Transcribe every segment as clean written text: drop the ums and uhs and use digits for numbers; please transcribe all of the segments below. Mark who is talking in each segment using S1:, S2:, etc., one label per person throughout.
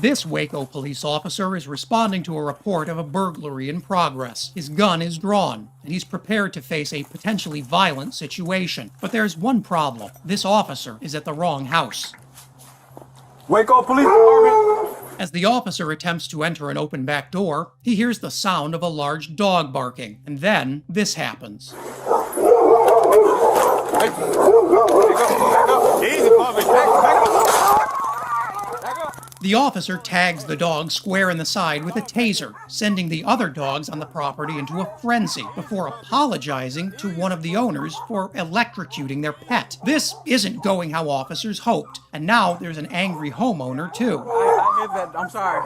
S1: This Waco police officer is responding to a report of a burglary in progress. His gun is drawn, and he's prepared to face a potentially violent situation. But there's one problem. This officer is at the wrong house.
S2: Waco Police Department!
S1: As the officer attempts to enter an open back door, he hears the sound of a large dog barking, and then this happens. The officer tags the dog square in the side with a taser, sending the other dogs on the property into a frenzy before apologizing to one of the owners for electrocuting their pet. This isn't going how officers hoped, and now there's an angry homeowner too.
S2: I hit that. I'm sorry.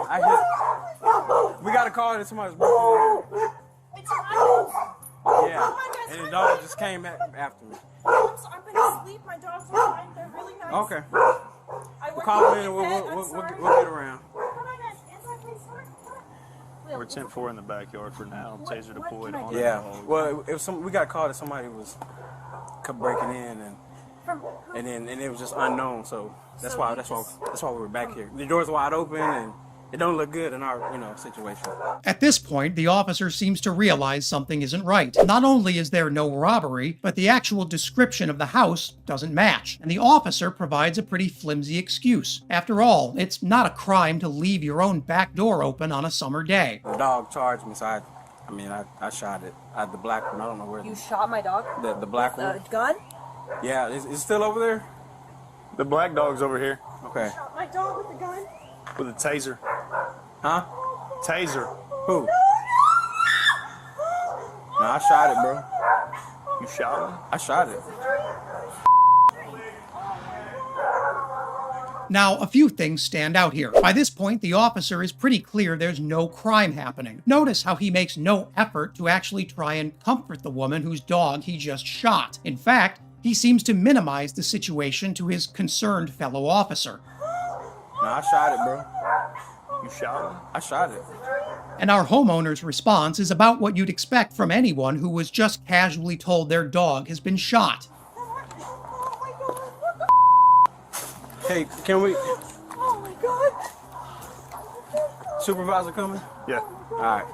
S2: We got a call that somebody's broken in. Yeah, and the dog just came after me.
S3: I'm gonna sleep. My dogs are fine. They're really nice.
S2: Okay. We'll call them in and we'll get around.
S4: We're 10-4 in the backyard for now. Taser deployed on it.
S2: Yeah. Well, we got a call that somebody was breaking in and it was just unknown. So that's why we were back here. The door's wide open and it don't look good in our, situation.
S1: At this point, the officer seems to realize something isn't right. Not only is there no robbery, but the actual description of the house doesn't match, and the officer provides a pretty flimsy excuse. After all, it's not a crime to leave your own back door open on a summer day.
S2: The dog charged me, so I shot it. I had the black one. I don't know where.
S3: You shot my dog?
S2: The black one.
S3: The gun?
S2: Yeah, is it still over there?
S4: The black dog's over here.
S2: Okay.
S3: Shot my dog with the gun?
S4: With a taser.
S2: Huh?
S4: Taser.
S2: Who? No, I shot it, bro.
S4: You shot him?
S2: I shot it.
S1: Now, a few things stand out here. By this point, the officer is pretty clear there's no crime happening. Notice how he makes no effort to actually try and comfort the woman whose dog he just shot. In fact, he seems to minimize the situation to his concerned fellow officer.
S2: No, I shot it, bro.
S4: You shot him?
S2: I shot it.
S1: And our homeowner's response is about what you'd expect from anyone who was just casually told their dog has been shot.
S2: Hey, can we...
S3: Oh my god.
S2: Supervisor coming?
S4: Yeah.
S2: All right.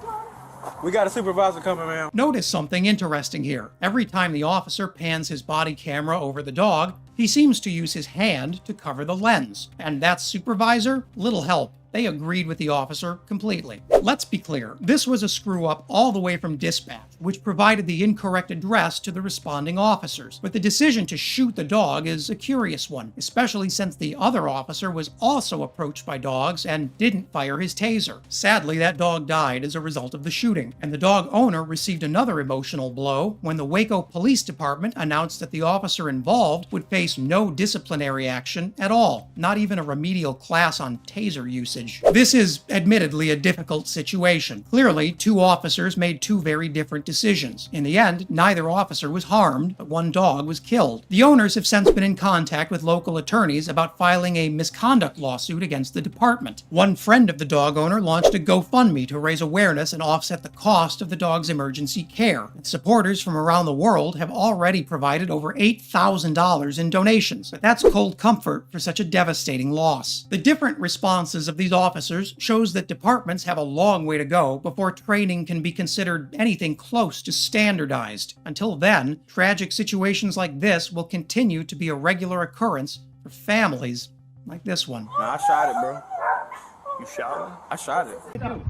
S2: We got a supervisor coming, ma'am.
S1: Notice something interesting here. Every time the officer pans his body camera over the dog, he seems to use his hand to cover the lens. And that supervisor? Little help. They agreed with the officer completely. Let's be clear, this was a screw-up all the way from dispatch, which provided the incorrect address to the responding officers. But the decision to shoot the dog is a curious one, especially since the other officer was also approached by dogs and didn't fire his taser. Sadly, that dog died as a result of the shooting, and the dog owner received another emotional blow when the Waco Police Department announced that the officer involved would face no disciplinary action at all, not even a remedial class on taser usage. This is admittedly a difficult situation. Clearly, two officers made two very different decisions. In the end, neither officer was harmed, but one dog was killed. The owners have since been in contact with local attorneys about filing a misconduct lawsuit against the department. One friend of the dog owner launched a GoFundMe to raise awareness and offset the cost of the dog's emergency care. And supporters from around the world have already provided over $8,000 in donations, but that's cold comfort for such a devastating loss. The different responses of these officers shows that departments have a long way to go before training can be considered anything close to standardized. Until then, tragic situations like this will continue to be a regular occurrence for families like this one.
S2: No, I shot it, bro.
S4: You shot him?
S2: I shot it.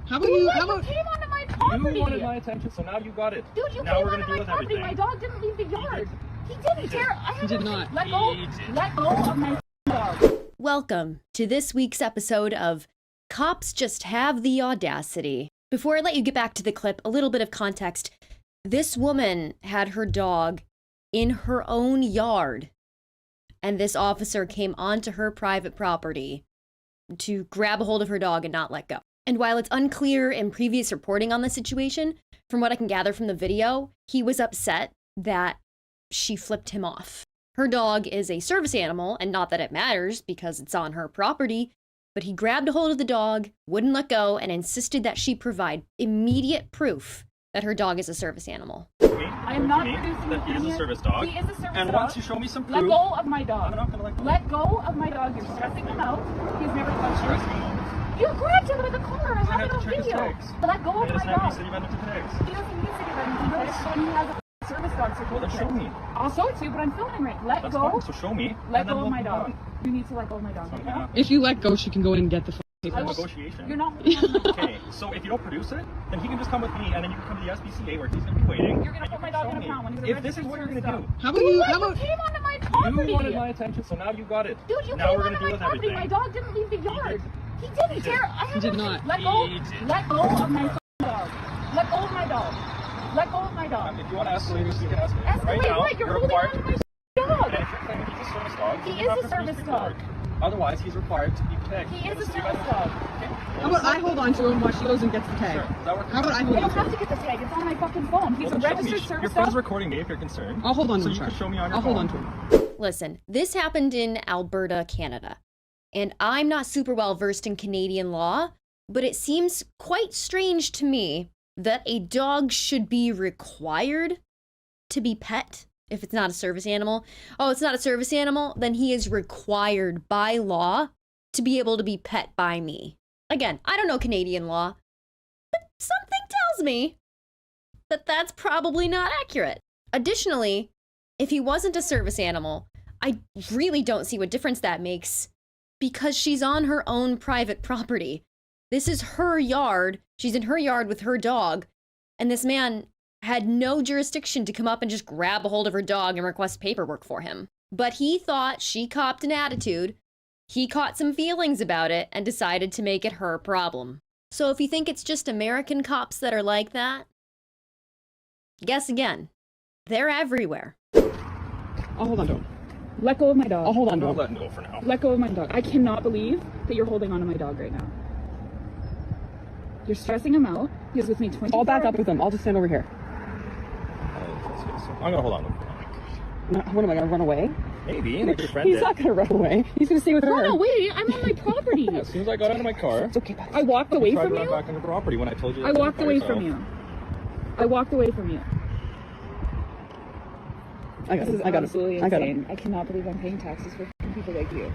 S5: How about you
S3: came onto my property.
S4: You wanted my attention, so now you got it.
S3: Dude, you
S4: now
S3: came
S4: we're
S3: onto
S4: gonna
S3: my
S4: deal with
S3: property.
S4: everything.
S3: My dog didn't leave the yard. He didn't dare. I
S5: He did not.
S3: Let go.
S4: He did.
S3: Let go of my dog.
S6: Welcome to this week's episode of Cops Just Have the Audacity. Before I let you get back to the clip, a little bit of context. This woman had her dog in her own yard, and this officer came onto her private property to grab a hold of her dog and not let go. And while it's unclear in previous reporting on the situation, from what I can gather from the video, he was upset that she flipped him off. Her dog is a service animal, and not that it matters because it's on her property, but he grabbed a hold of the dog, wouldn't let go, and insisted that she provide immediate proof that her dog is a service animal.
S3: I am not producing
S4: that he is a
S3: opinion.
S4: service dog.
S3: He is a service
S4: And
S3: dog.
S4: once you show me some proof,
S3: Let go of my dog.
S4: I'm not gonna let go.
S3: Let go of my dog. You're stressing him out. He's never touched you. You grabbed him by the collar. I
S4: I
S3: have
S4: had
S3: it
S4: to
S3: on
S4: check his
S3: video.
S4: tags.
S3: But let go of
S4: It
S3: my
S4: doesn't have any
S3: dog.
S4: city vendor tags.
S3: He doesn't need to get that. He does when he has a service dog certificate.
S4: Well, then show me.
S3: I'll show it to you, but I'm filming right. Let
S4: That's
S3: go.
S4: fine, so show me.
S3: Let
S4: and then
S3: go of
S4: we'll
S3: my
S4: move
S3: dog.
S4: on.
S3: You need to let go of my dog
S4: It's
S3: right
S4: not
S3: now.
S4: gonna
S5: If you let go, she can go in and get the
S4: It's a
S5: papers.
S4: negotiation.
S3: You're not putting on my dog.
S4: Okay, so if you don't produce it, then he can just come with me, and then you can come to the SPCA where he's going to be waiting.
S3: You're gonna
S4: and you
S3: put my
S4: can
S3: dog
S4: show
S3: in a
S4: me.
S3: pound when he's a
S4: If this is what you're going to
S3: registered
S4: do.
S5: How about
S3: You
S5: you?
S3: let
S5: How
S3: him
S5: about
S3: came onto my
S4: You
S3: property.
S4: wanted my attention, so now you got it.
S3: Dude, you
S4: now
S3: came
S4: we're
S3: onto
S4: gonna
S3: my
S4: deal with
S3: property.
S4: everything.
S3: My dog didn't leave the yard. He didn't.
S5: He did not.
S3: Let go.
S4: He did.
S3: Let go of my dog. Let go of my dog. Let go of my dog.
S4: If you want to escalate this, you can escalate.
S3: Escalate
S4: Right now,
S3: what? You're holding
S4: required
S3: on to
S4: to
S3: my dog.
S4: And if you're claiming he's a service dog,
S3: He
S4: you
S3: is
S4: have
S3: a
S4: to
S3: service
S4: produce
S3: dog.
S4: paperwork. Otherwise, he's required to be pegged.
S3: He is
S4: with
S3: a
S4: city
S3: service
S4: vendor.
S3: dog.
S5: how about I hold on to him while she goes and gets the tag?
S4: Sure. Does that work?
S5: How about I
S3: I
S5: hold
S3: don't
S5: on to
S3: have
S5: him?
S3: to get the tag. It's on my fucking phone. He's
S4: Well,
S3: a
S4: then show me.
S3: registered
S4: Your
S3: service
S4: phone's
S3: dog.
S4: recording me if you're concerned.
S5: I'll hold on to
S4: So
S5: him.
S4: you can
S5: Charles.
S4: show me on your
S5: I'll hold
S4: phone.
S5: on to him.
S6: Listen, this happened in Alberta, Canada. And I'm not super well versed in Canadian law, but it seems quite strange to me that a dog should be required to be pet if it's not a service animal. Oh, it's not a service animal? Then he is required by law to be able to be pet by me. Again, I don't know Canadian law, but something tells me that that's probably not accurate. Additionally, if he wasn't a service animal, I really don't see what difference that makes because she's on her own private property. This is her yard. She's in her yard with her dog. And this man had no jurisdiction to come up and just grab a hold of her dog and request paperwork for him. But he thought she copped an attitude. He caught some feelings about it and decided to make it her problem. So if you think it's just American cops that are like that, guess again. They're everywhere.
S5: I'll hold on to him.
S3: Let go of my dog.
S5: I'll hold on to
S4: I'm
S5: him.
S4: letting go for now.
S3: Let go of my dog. I cannot believe that you're holding on to my dog right now. You're stressing him out. He was with me 24
S5: I'll back up with him. I'll just stand over here.
S4: I'm gonna hold on to him.
S5: What am I gonna run away?
S4: Maybe, like your friend
S5: He's
S4: did.
S5: not gonna run away. He's gonna stay with
S3: Run
S5: her.
S3: away. I'm on my property.
S4: As soon as I got out of my car,
S5: It's okay, buddy.
S3: I walked away
S4: you tried
S3: from
S4: to run
S3: you.
S4: back on the property when I told you.
S3: I walked away from you. I walked away from you.
S5: I got
S3: This is
S5: him. I got
S3: absolutely
S5: him. I got him.
S3: insane. I cannot believe I'm paying taxes for people like you.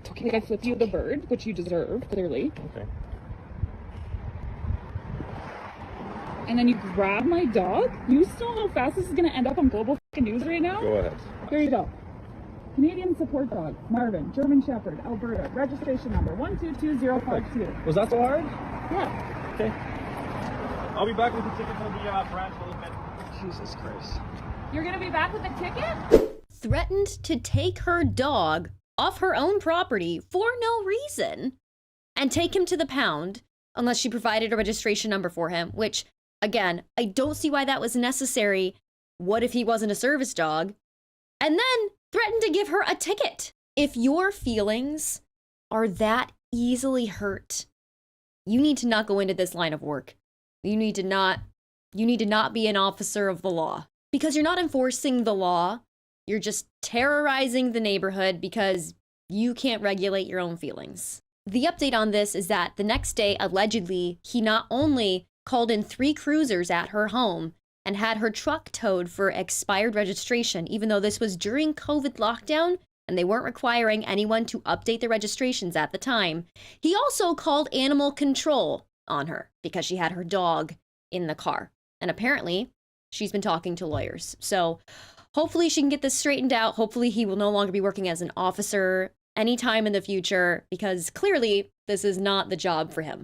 S5: It's okay.
S3: Like I flipped you the bird, which you deserve, clearly.
S4: Okay.
S3: And then you grab my dog? You still know how fast this is gonna end up on global news right now?
S4: Go ahead.
S3: Here you go. Canadian support dog, Marvin, German Shepherd, Alberta, registration number 122052.
S4: Was that so hard?
S3: Yeah.
S4: Okay. I'll be back with the ticket for the branch in a little bit.
S5: Jesus Christ.
S3: You're gonna be back with the ticket?
S6: Threatened to take her dog off her own property for no reason and take him to the pound unless she provided a registration number for him, which, again, I don't see why that was necessary. What if he wasn't a service dog? And then threatened to give her a ticket. If your feelings are that easily hurt, you need to not go into this line of work. You need to not be an officer of the law because you're not enforcing the law. You're just terrorizing the neighborhood because you can't regulate your own feelings. The update on this is that the next day, allegedly, he not only called in 3 cruisers at her home and had her truck towed for expired registration, even though this was during COVID lockdown and they weren't requiring anyone to update the registrations at the time. He also called animal control on her because she had her dog in the car. And apparently, she's been talking to lawyers. So hopefully she can get this straightened out. Hopefully he will no longer be working as an officer anytime in the future because clearly this is not the job for him.